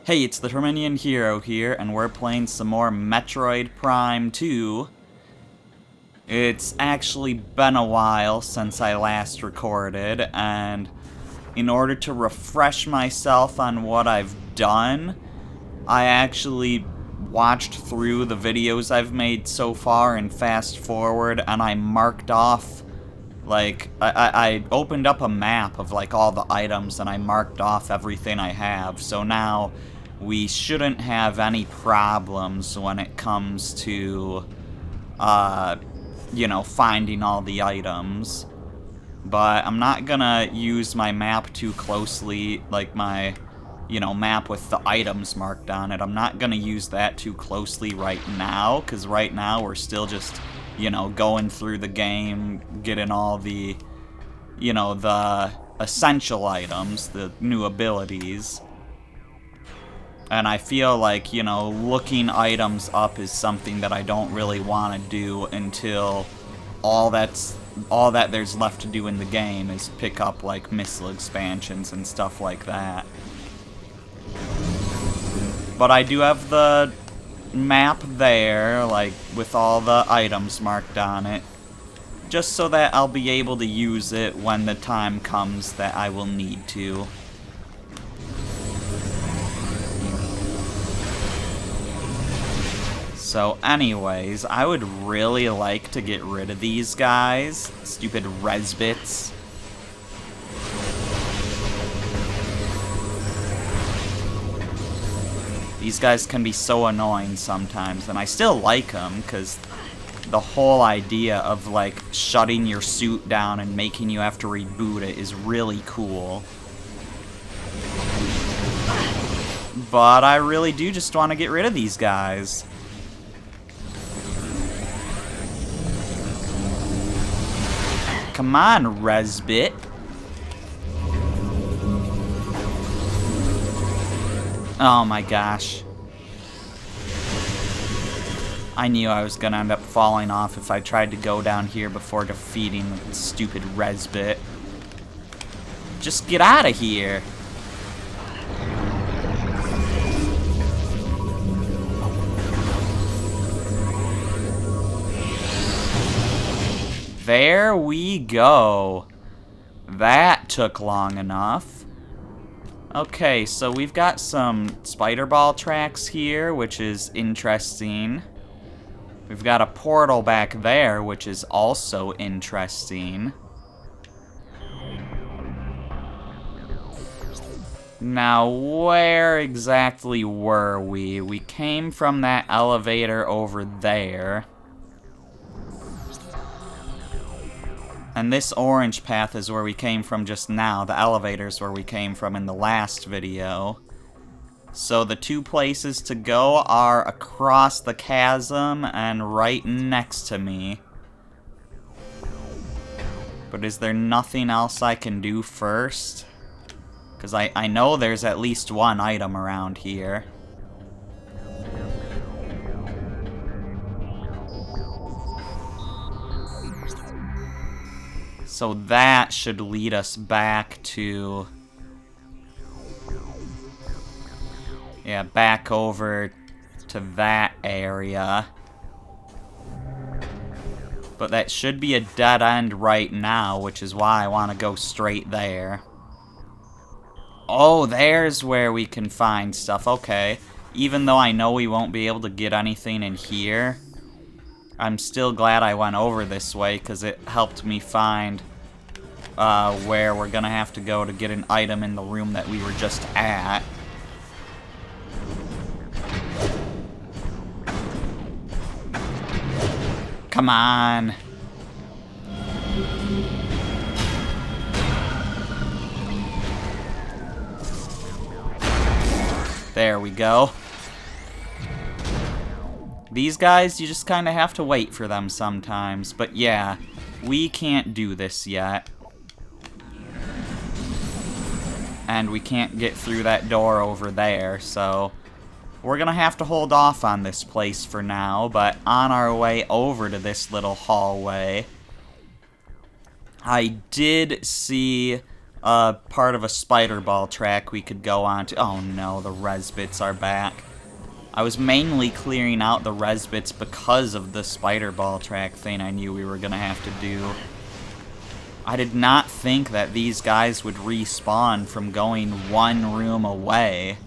Hey, it's the Terminian Hero here, and we're playing some more Metroid Prime 2. It's actually been a while since I last recorded, and in order to refresh myself on what I've done, I actually watched through the videos I've made so far and fast forward, and I marked off, like, I opened up a map of, like, all the items, and I marked off everything I have, so now we shouldn't have any problems when it comes to, you know, finding all the items. But I'm not gonna use my map too closely, like my, you know, map with the items marked on it. I'm not gonna use that too closely right now, because right now we're still just, you know, going through the game, getting all the, you know, the essential items, the new abilities. And I feel like, you know, looking items up is something that I don't really want to do until all that there's left to do in the game is pick up, like, missile expansions and stuff like that. But I do have the map there, like, with all the items marked on it, just so that I'll be able to use it when the time comes that I will need to. So anyways, I would really like to get rid of these guys. Stupid resbits. These guys can be so annoying sometimes, and I still like them, because the whole idea of, like, shutting your suit down and making you have to reboot it is really cool. But I really do just want to get rid of these guys. Come on, Resbit. Oh my gosh. I knew I was gonna end up falling off if I tried to go down here before defeating the stupid Resbit. Just get out of here. There we go. That took long enough. Okay, so we've got some spider ball tracks here, which is interesting. We've got a portal back there, which is also interesting. Now, where exactly were we? We came from that elevator over there. And this orange path is where we came from just now. The elevator's where we came from in the last video. So the two places to go are across the chasm and right next to me. But is there nothing else I can do first? Because I know there's at least one item around here. So that should lead us back to... yeah, back over to that area. But that should be a dead end right now, which is why I want to go straight there. Oh, there's where we can find stuff. Okay. Even though I know we won't be able to get anything in here, I'm still glad I went over this way, because it helped me find where we're gonna have to go to get an item in the room that we were just at. Come on. There we go. These guys, you just kind of have to wait for them sometimes. But yeah, we can't do this yet. And we can't get through that door over there, so we're gonna have to hold off on this place for now. But on our way over to this little hallway, I did see part of a spider ball track we could go on to. Oh no, the res bits are back. I was mainly clearing out the res bits because of the spider ball track thing I knew we were gonna have to do. I did not think that these guys would respawn from going one room away.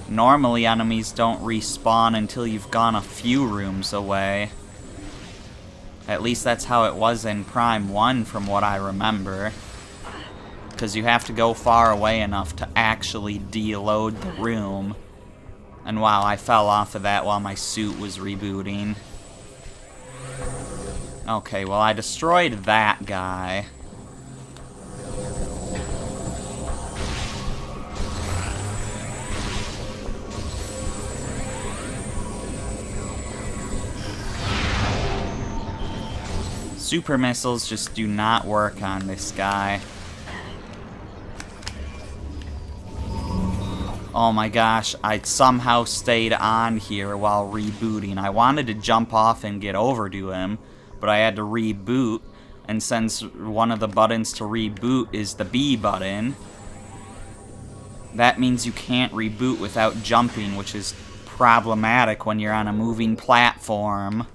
Normally enemies don't respawn until you've gone a few rooms away. At least that's how it was in Prime 1 from what I remember. Because you have to go far away enough to actually deload the room. And wow, I fell off of that while my suit was rebooting. Okay, well I destroyed that guy. Super missiles just do not work on this guy. Oh my gosh, I somehow stayed on here while rebooting. I wanted to jump off and get over to him, but I had to reboot. And since one of the buttons to reboot is the B button, that means you can't reboot without jumping, which is problematic when you're on a moving platform.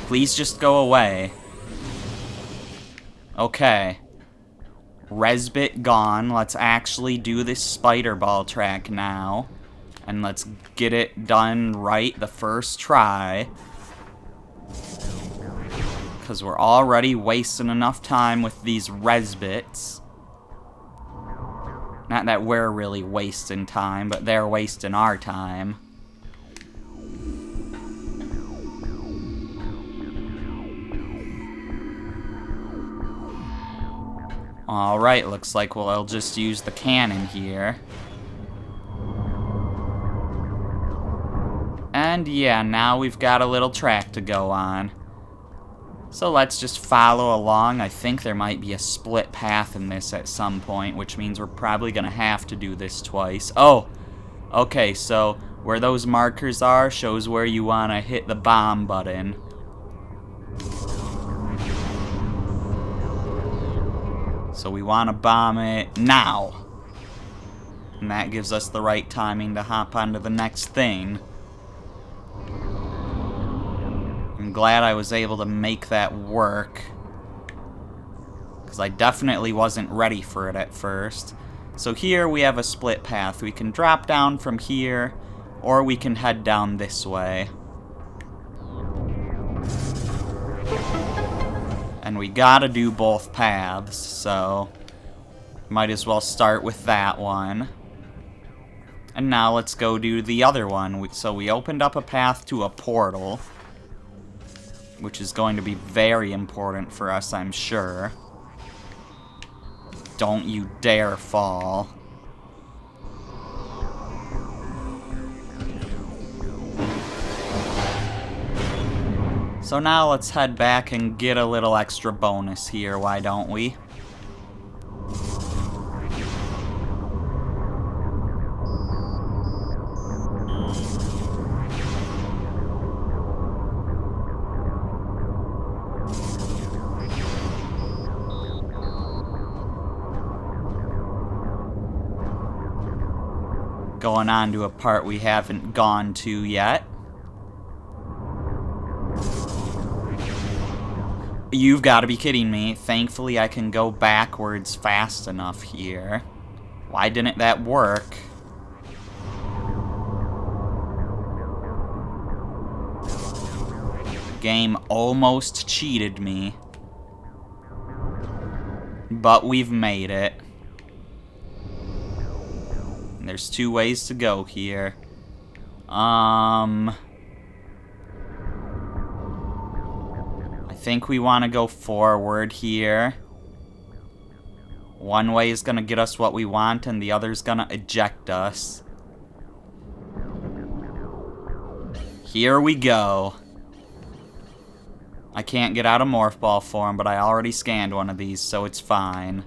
Please just go away. Okay. Resbit gone. Let's actually do this spider ball track now. And let's get it done right the first try. Because we're already wasting enough time with these resbits. Not that we're really wasting time, but they're wasting our time. Alright, looks like we'll just use the cannon here. And yeah, now we've got a little track to go on. So let's just follow along. I think there might be a split path in this at some point, which means we're probably gonna have to do this twice. Oh! Okay, so where those markers are shows where you wanna hit the bomb button. So we want to bomb it now. And that gives us the right timing to hop onto the next thing. I'm glad I was able to make that work. Because I definitely wasn't ready for it at first. So here we have a split path. We can drop down from here, or we can head down this way. And we gotta do both paths, so might as well start with that one. And now let's go do the other one. So we opened up a path to a portal, which is going to be very important for us, I'm sure. Don't you dare fall. So now let's head back and get a little extra bonus here, why don't we? Going on to a part we haven't gone to yet. You've got to be kidding me. Thankfully, I can go backwards fast enough here. Why didn't that work? The game almost cheated me. But we've made it. And there's two ways to go here. I think we want to go forward here. One way is going to get us what we want, and the other is going to eject us. Here we go. I can't get out of Morph Ball form, but I already scanned one of these, so it's fine.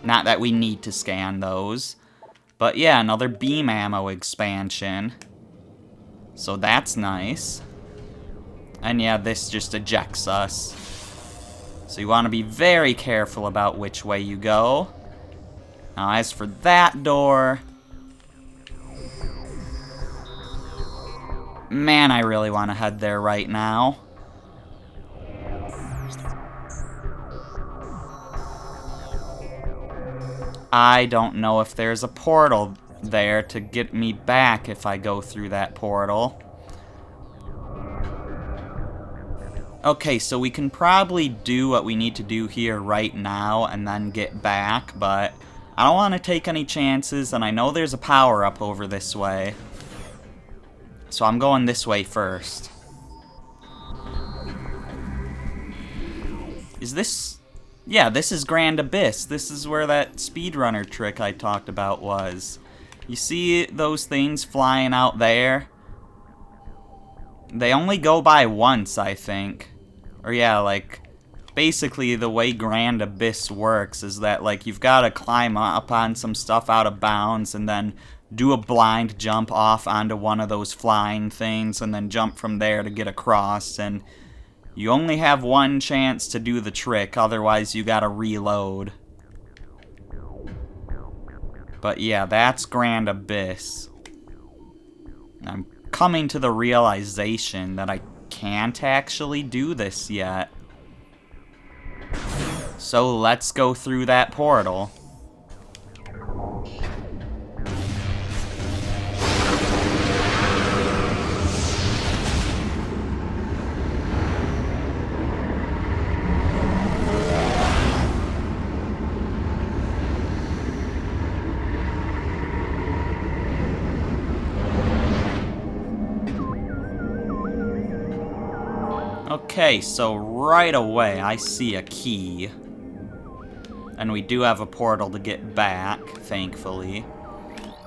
Not that we need to scan those. But yeah, another beam ammo expansion. So that's nice. And yeah, this just ejects us. So you want to be very careful about which way you go. Now as for that door... Man, I really want to head there right now. I don't know if there's a portal there to get me back if I go through that portal. Okay, so we can probably do what we need to do here right now and then get back, but I don't want to take any chances, and I know there's a power-up over this way. So I'm going this way first. Is this... Yeah, this is Grand Abyss. This is where that speedrunner trick I talked about was. You see those things flying out there? They only go by once, I think. Or yeah, like, basically the way Grand Abyss works is that, like, you've got to climb up on some stuff out of bounds and then do a blind jump off onto one of those flying things and then jump from there to get across, and you only have one chance to do the trick, otherwise you gotta reload. But yeah, that's Grand Abyss. I'm coming to the realization that I can't actually do this yet. So let's go through that portal. Okay, so right away I see a key. And we do have a portal to get back, thankfully.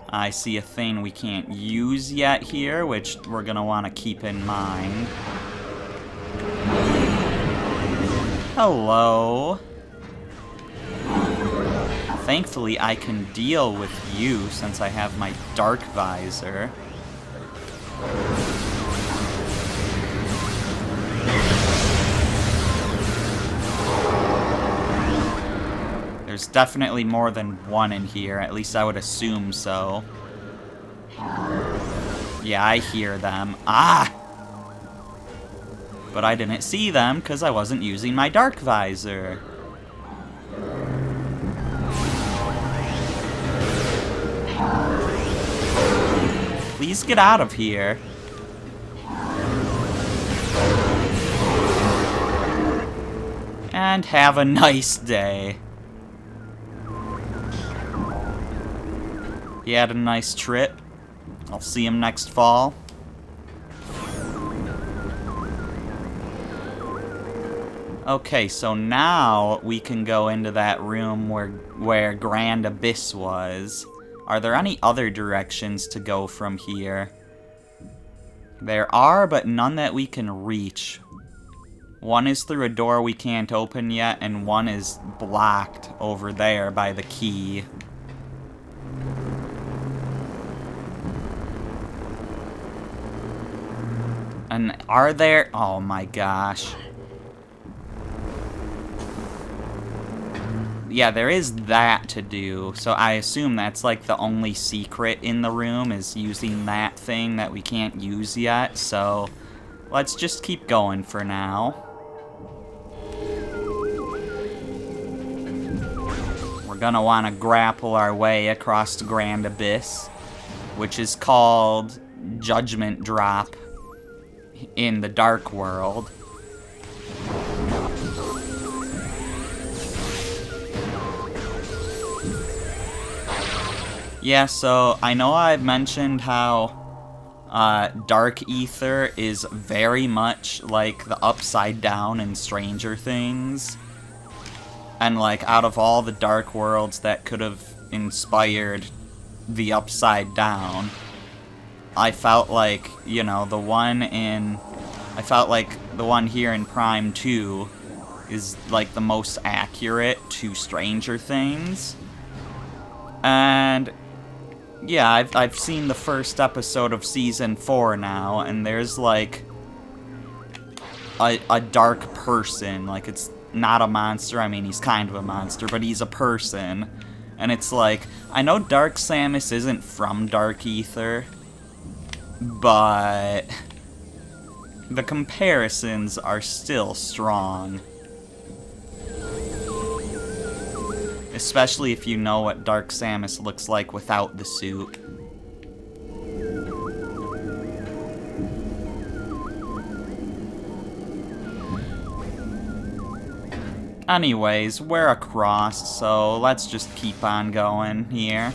I see a thing we can't use yet here, which we're gonna want to keep in mind. Hello. Thankfully I can deal with you since I have my dark visor. There's definitely more than one in here, at least I would assume so. Yeah, I hear them. Ah! But I didn't see them because I wasn't using my dark visor. Please get out of here. And have a nice day. He had a nice trip. I'll see him next fall. Okay, so now we can go into that room where Grand Abyss was. Are there any other directions to go from here? There are, but none that we can reach. One is through a door we can't open yet, and one is blocked over there by the key. And are there... Oh my gosh. Yeah, there is that to do. So I assume that's like the only secret in the room is using that thing that we can't use yet. So let's just keep going for now. We're gonna want to grapple our way across the Grand Abyss, which is called Judgment Drop in the Dark World. Yeah, so I know I've mentioned how Dark Ether is very much like the Upside Down in Stranger Things. And like out of all the Dark Worlds that could have inspired the Upside Down, I felt like, you know, the one in I felt like the one here in Prime 2 is like the most accurate to Stranger Things. And yeah, I've seen the first episode of Season 4 now, and there's like a dark person. Like, it's not a monster. I mean, he's kind of a monster, but he's a person. And it's like, I know Dark Samus isn't from Dark Ether, but the comparisons are still strong. Especially if you know what Dark Samus looks like without the suit. Anyways, we're across, so let's just keep on going here.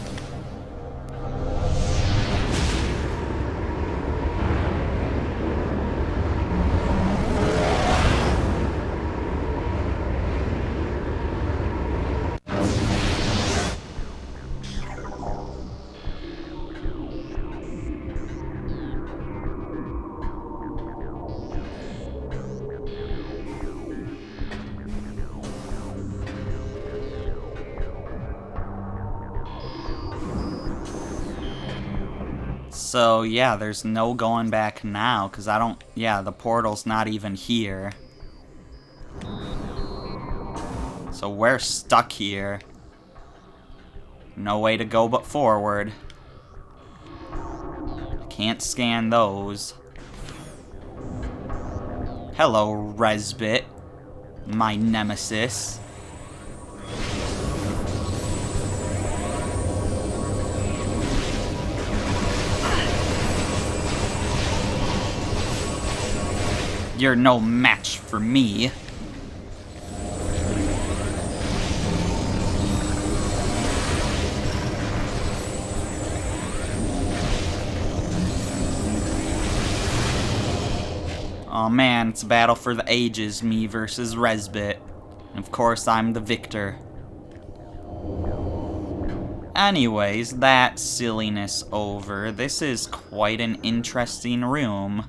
So, yeah, there's no going back now, because I don't... Yeah, the portal's not even here. So we're stuck here. No way to go but forward. Can't scan those. Hello, Resbit. My nemesis. You're no match for me. Oh man, it's a battle for the ages, me versus Resbit. And of course, I'm the victor. Anyways, that silliness over. This is quite an interesting room.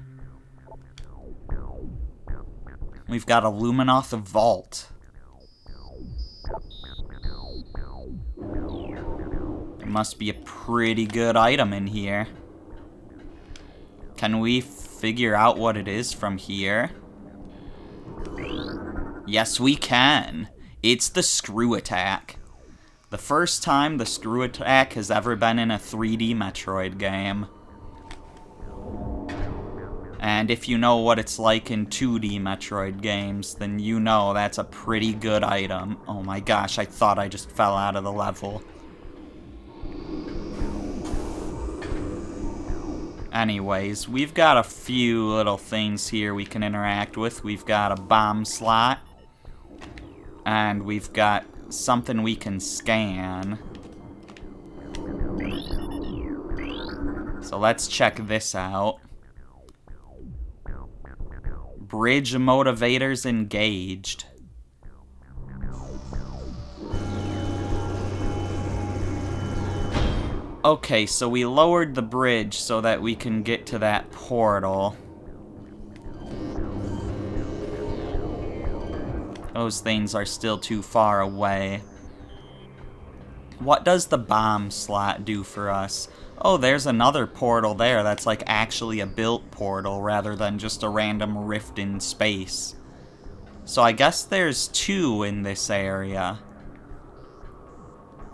We've got a Luminoth Vault. There must be a pretty good item in here. Can we figure out what it is from here? Yes, we can. It's the Screw Attack. The first time the Screw Attack has ever been in a 3D Metroid game. And if you know what it's like in 2D Metroid games, then you know that's a pretty good item. Oh my gosh, I thought I just fell out of the level. Anyways, we've got a few little things here we can interact with. We've got a bomb slot. And we've got something we can scan. So let's check this out. Bridge motivators engaged. Okay, so we lowered the bridge so that we can get to that portal. Those things are still too far away. What does the bomb slot do for us? Oh, there's another portal there that's like actually a built portal rather than just a random rift in space. So I guess there's two in this area.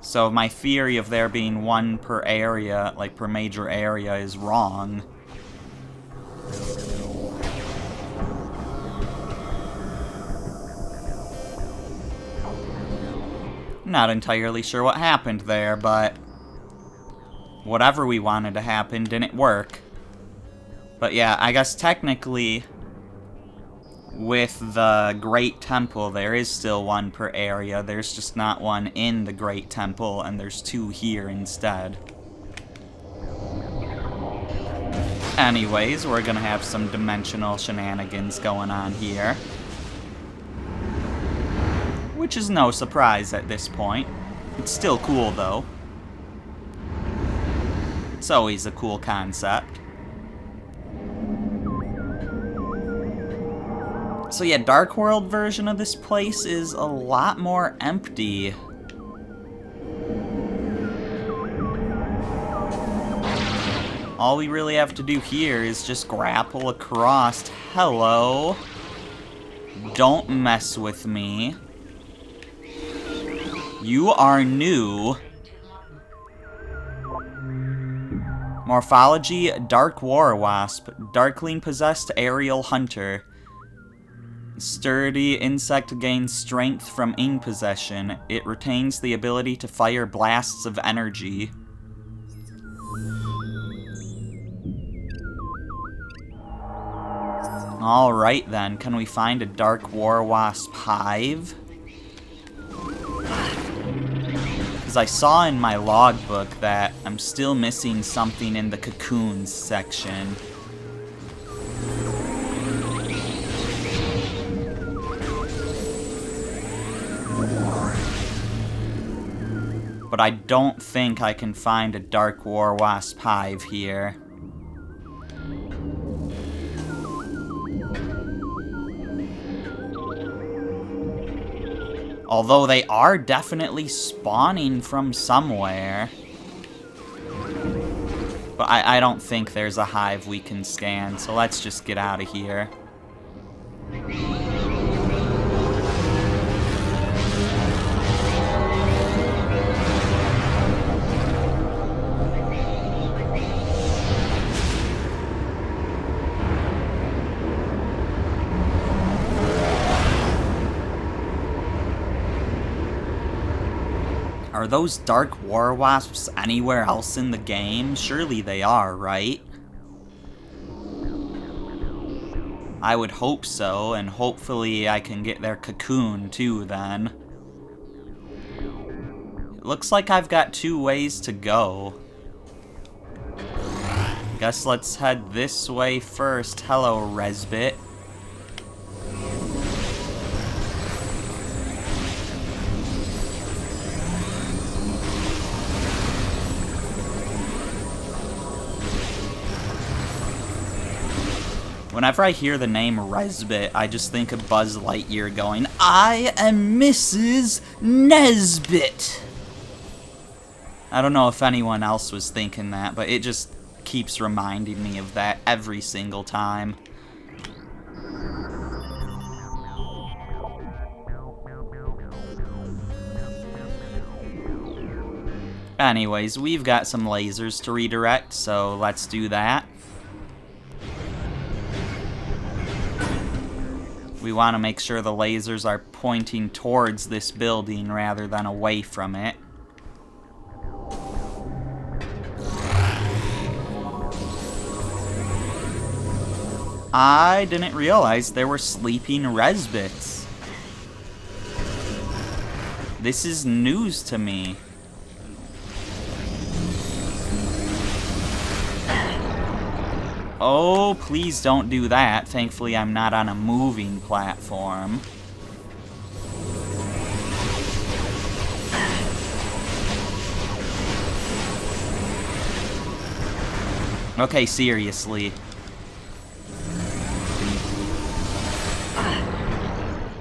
So my theory of there being one per area, like per major area, is wrong. Not entirely sure what happened there, but whatever we wanted to happen didn't work. But yeah, I guess technically with the Great Temple there is still one per area. There's just not one in the Great Temple, and there's two here instead. Anyways, we're gonna have some dimensional shenanigans going on here. Which is no surprise at this point. It's still cool though. It's always a cool concept. So yeah, Dark World version of this place is a lot more empty. All we really have to do here is just grapple across. Hello. Don't mess with me. You are new. Morphology, Dark War Wasp. Darkling possessed aerial hunter. Sturdy insect gains strength from ink possession. It retains the ability to fire blasts of energy. Alright then, can we find a Dark War Wasp hive? Because I saw in my logbook that I'm still missing something in the cocoons section. But I don't think I can find a Dark War Wasp hive here. Although they are definitely spawning from somewhere. But I don't think there's a hive we can scan, so let's just get out of here. Are those Dark War Wasps anywhere else in the game? Surely they are, right? I would hope so, and hopefully I can get their cocoon too then. It looks like I've got 2 ways to go. Guess let's head this way first. Hello, Resbit. Whenever I hear the name Resbit, I just think of Buzz Lightyear going, "I am Mrs. Nesbit." I don't know if anyone else was thinking that, but it just keeps reminding me of that every single time. Anyways, we've got some lasers to redirect, so let's do that. We want to make sure the lasers are pointing towards this building rather than away from it. I didn't realize there were sleeping Resbits. This is news to me. Oh, please don't do that. Thankfully, I'm not on a moving platform. Okay, seriously.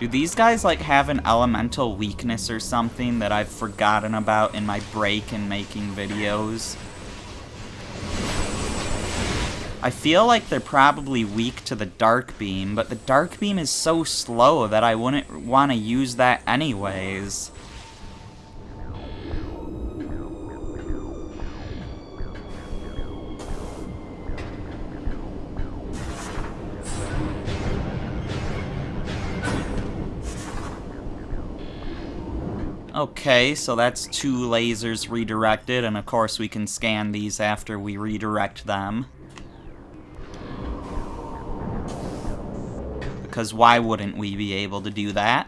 Do these guys, like, have an elemental weakness or something that I've forgotten about in my break in making videos? I feel like they're probably weak to the dark beam, but the dark beam is so slow that I wouldn't want to use that anyways. Okay, so that's 2 lasers redirected, and of course we can scan these after we redirect them. Because why wouldn't we be able to do that?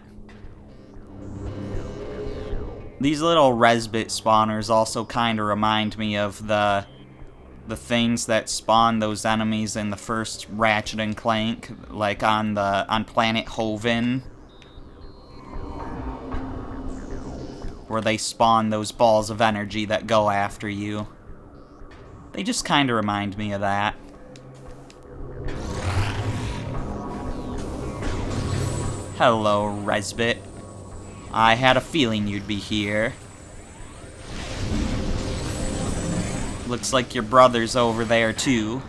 These little Resbit spawners also kind of remind me of the things that spawn those enemies in the first Ratchet and Clank, like on Planet Hoven, where they spawn those balls of energy that go after you. They just kind of remind me of that. Hello, Resbit. I had a feeling you'd be here. Looks like your brother's over there, too.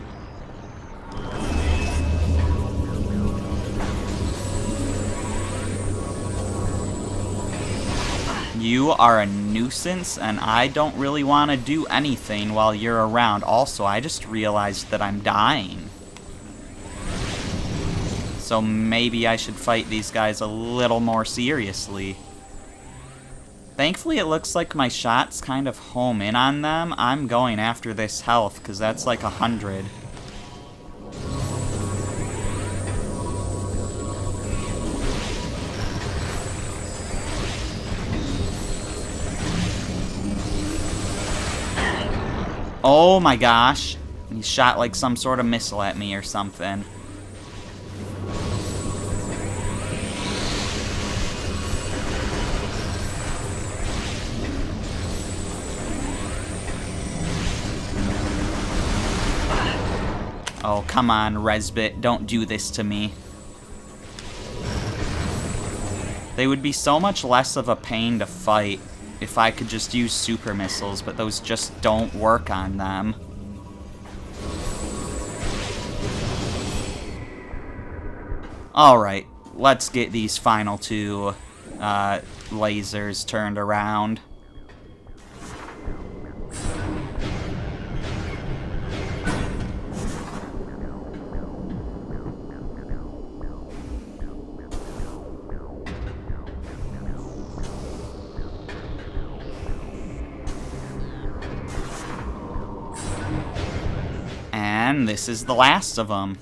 You are a nuisance, and I don't really want to do anything while you're around. Also, I just realized that I'm dying. So maybe I should fight these guys a little more seriously. Thankfully, it looks like my shots kind of home in on them. I'm going after this health, because that's like 100. Oh my gosh. He shot like some sort of missile at me or something. Oh, come on, Resbit. Don't do this to me. They would be so much less of a pain to fight if I could just use super missiles, but those just don't work on them. Alright, let's get these final two lasers turned around. And this is the last of them.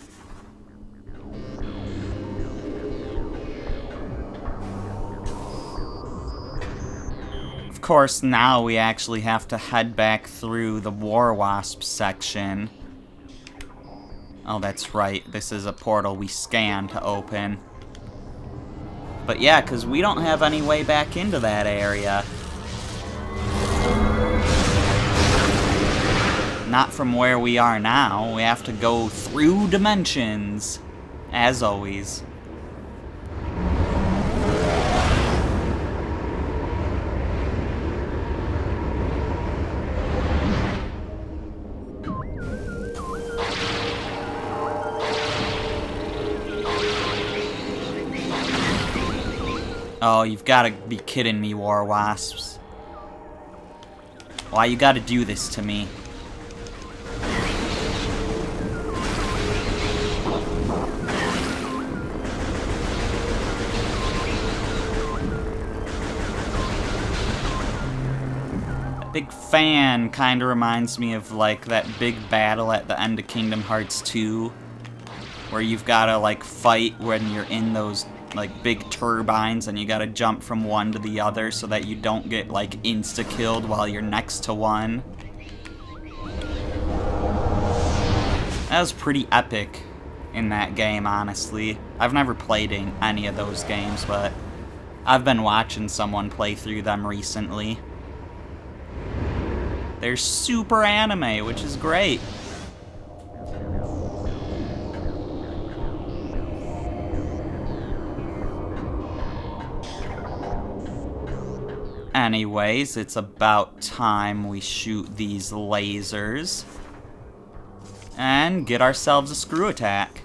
Of course, now we actually have to head back through the Wasp section. Oh, that's right. This is a portal we scanned to open. But yeah, because we don't have any way back into that area. Not from where we are now. We have to go through dimensions, as always. Oh, you've got to be kidding me, War Wasps. Why you gotta do this to me? Big fan kind of reminds me of like that big battle at the end of Kingdom Hearts 2, where you've got to like fight when you're in those like big turbines and you got to jump from one to the other so that you don't get like insta-killed while you're next to one. That was pretty epic in that game, honestly. I've never played in any of those games, but I've been watching someone play through them recently. They're super anime, which is great. Anyways, it's about time we shoot these lasers and get ourselves a screw attack.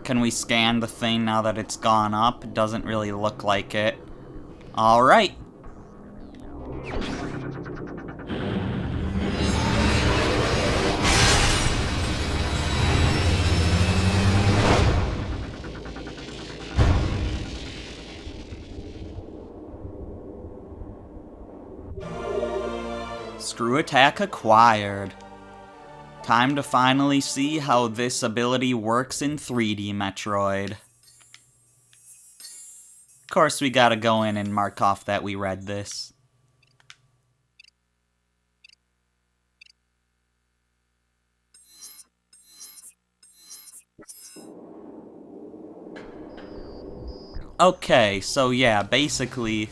Can we scan the thing now that it's gone up? It doesn't really look like it. Alright. Screw attack acquired. Time to finally see how this ability works in 3D Metroid. Of course, we gotta go in and mark off that we read this. Okay, so yeah, basically...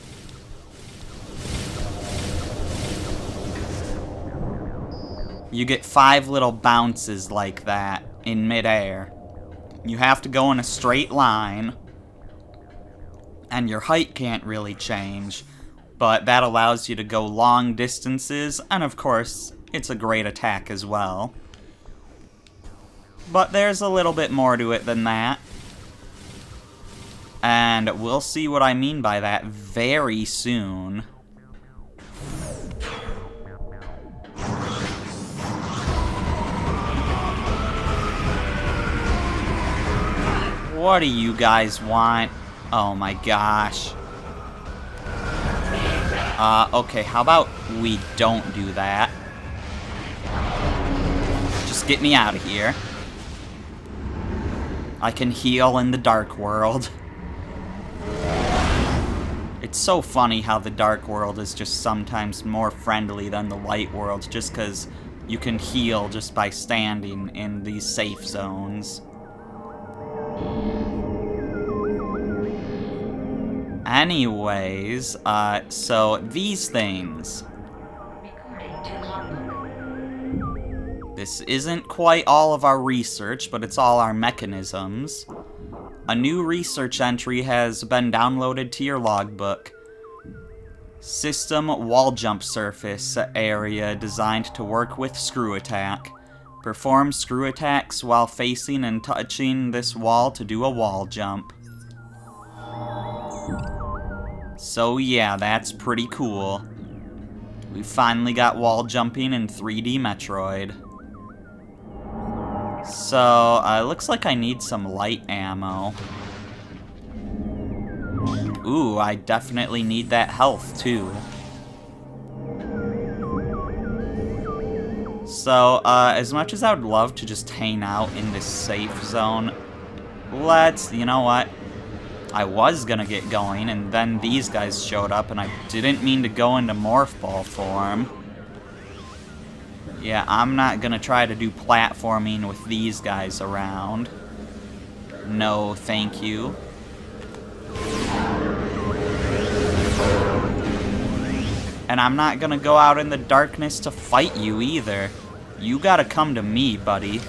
you get 5 little bounces like that in midair. You have to go in a straight line, and your height can't really change, but that allows you to go long distances, and of course, it's a great attack as well. But there's a little bit more to it than that. And we'll see what I mean by that very soon. What do you guys want? Oh my gosh. Okay, how about we don't do that? Just get me out of here. I can heal in the dark world. It's so funny how the dark world is just sometimes more friendly than the light world, just because you can heal just by standing in these safe zones. Anyways, so these things. This isn't quite all of our research, but it's all our mechanisms. A new research entry has been downloaded to your logbook. System wall jump surface area designed to work with screw attack. Perform screw attacks while facing and touching this wall to do a wall jump. So yeah, that's pretty cool. We finally got wall jumping in 3D Metroid. So, looks like I need some light ammo. Ooh, I definitely need that health, too. So, as much as I would love to just hang out in this safe zone, you know what? I was gonna get going, and then these guys showed up, and I didn't mean to go into Morph Ball form. Yeah, I'm not gonna try to do platforming with these guys around. No, thank you. And I'm not gonna go out in the darkness to fight you either. You gotta come to me, buddy.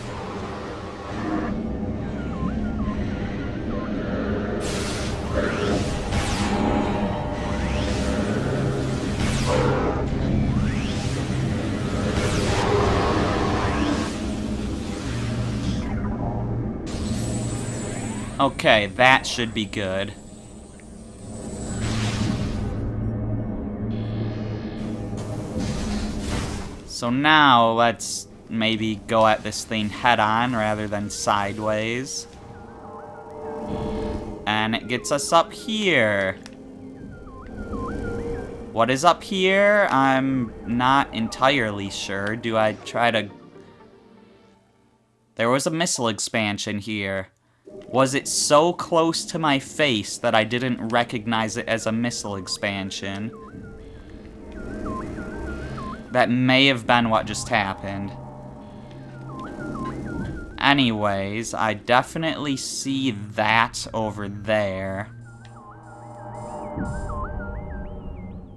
Okay, that should be good. So now, let's maybe go at this thing head-on rather than sideways. And it gets us up here. What is up here? I'm not entirely sure. Do I try to... There was a missile expansion here. Was it so close to my face that I didn't recognize it as a missile expansion? That may have been what just happened. Anyways, I definitely see that over there.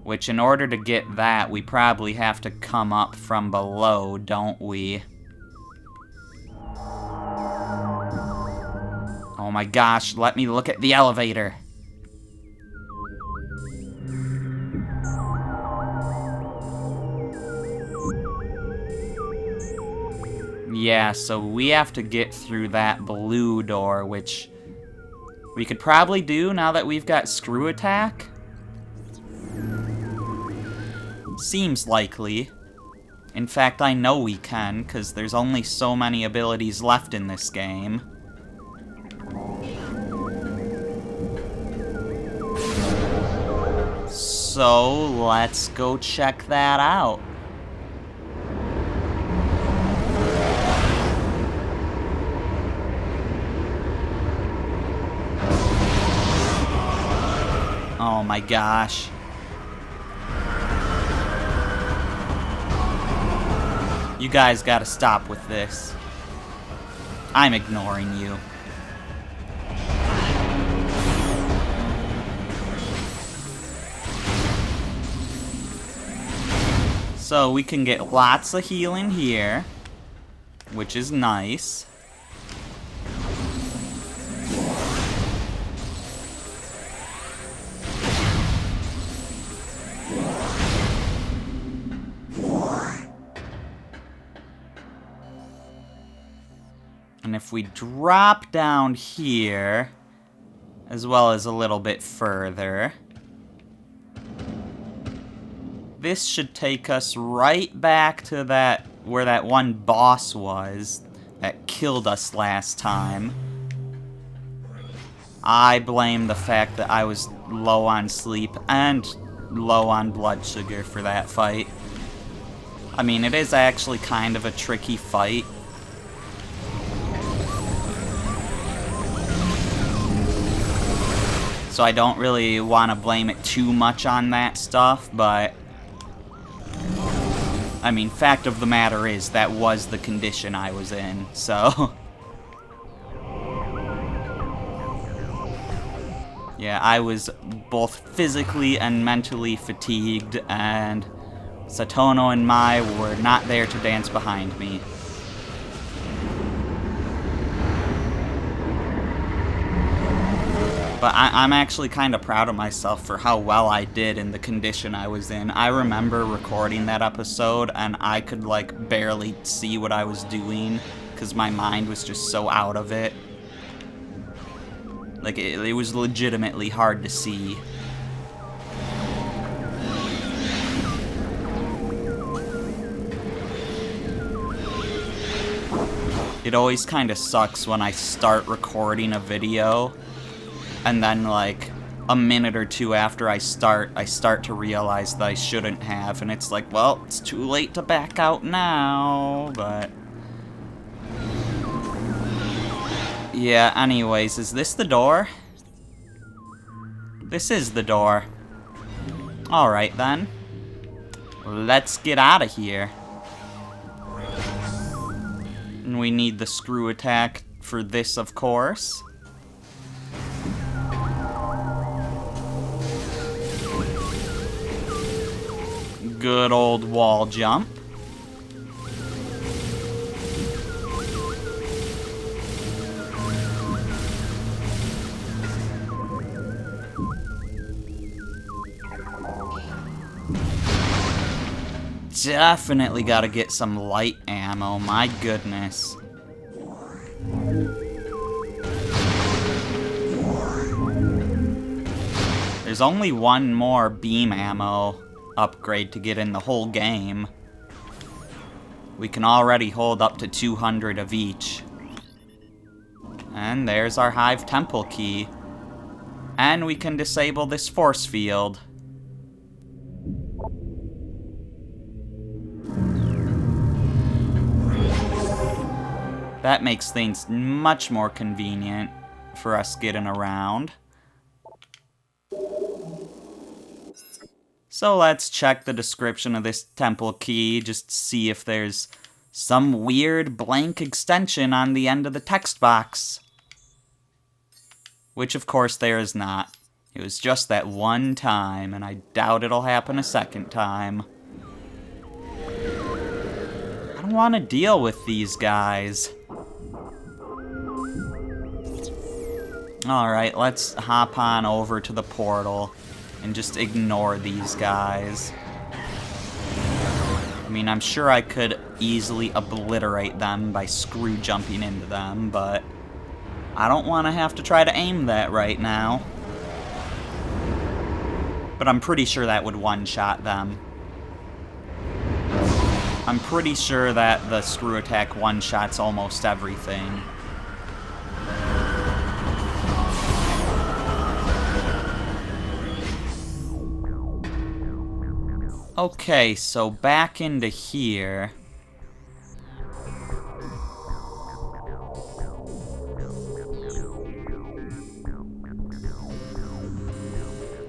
Which, in order to get that, we probably have to come up from below, don't we? Oh my gosh, let me look at the elevator. Yeah, so we have to get through that blue door, which we could probably do now that we've got screw attack. Seems likely. In fact, I know we can, because there's only so many abilities left in this game. So, let's go check that out. Oh my gosh. You guys gotta stop with this. I'm ignoring you. So we can get lots of healing here, which is nice. And if we drop down here, as well as a little bit further, this should take us right back to where that one boss was that killed us last time. I blame the fact that I was low on sleep and low on blood sugar for that fight. I mean, it is actually kind of a tricky fight. So I don't really want to blame it too much on that stuff, but I mean, fact of the matter is that was the condition I was in, so yeah, I was both physically and mentally fatigued, and Satono and Mai were not there to dance behind me. But I'm actually kind of proud of myself for how well I did in the condition I was in. I remember recording that episode, and I could, like, barely see what I was doing, because my mind was just so out of it. Like, it was legitimately hard to see. It always kind of sucks when I start recording a video, and then, like, a minute or two after I start to realize that I shouldn't have, and it's like, well, it's too late to back out now, but yeah, anyways, is this the door? This is the door. Alright, then. Let's get out of here. And we need the screw attack for this, of course. Good old wall jump. Definitely gotta get some light ammo, my goodness. There's only one more beam ammo upgrade to get in the whole game. We can already hold up to 200 of each. And there's our Hive Temple Key. And we can disable this force field. That makes things much more convenient for us getting around. So let's check the description of this temple key, just see if there's some weird blank extension on the end of the text box. Which of course there is not. It was just that one time, and I doubt it'll happen a second time. I don't want to deal with these guys. Alright, let's hop on over to the portal and just ignore these guys. I mean, I'm sure I could easily obliterate them by screw jumping into them, but I don't want to have to try to aim that right now. But I'm pretty sure that would one-shot them. I'm pretty sure that the screw attack one-shots almost everything. Okay, so back into here.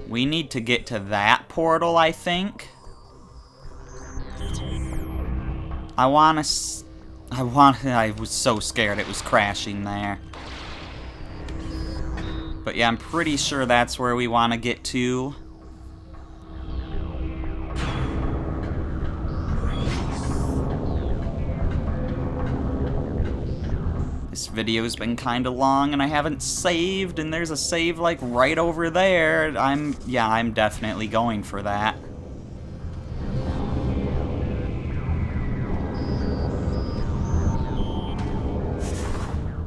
We need to get to that portal, I think. I was so scared it was crashing there. But yeah, I'm pretty sure that's where we want to get to. This video's been kind of long and I haven't saved, and there's a save like right over there. I'm definitely going for that.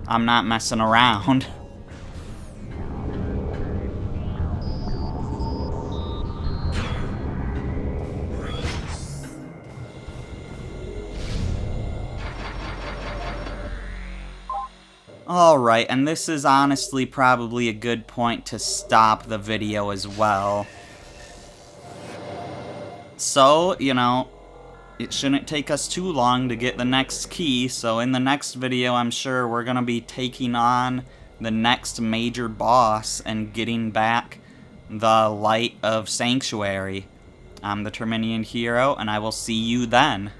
I'm not messing around. Alright, and this is honestly probably a good point to stop the video as well. So, you know, it shouldn't take us too long to get the next key, so in the next video I'm sure we're going to be taking on the next major boss and getting back the Light of Sanctuary. I'm the Terminian Hero, and I will see you then.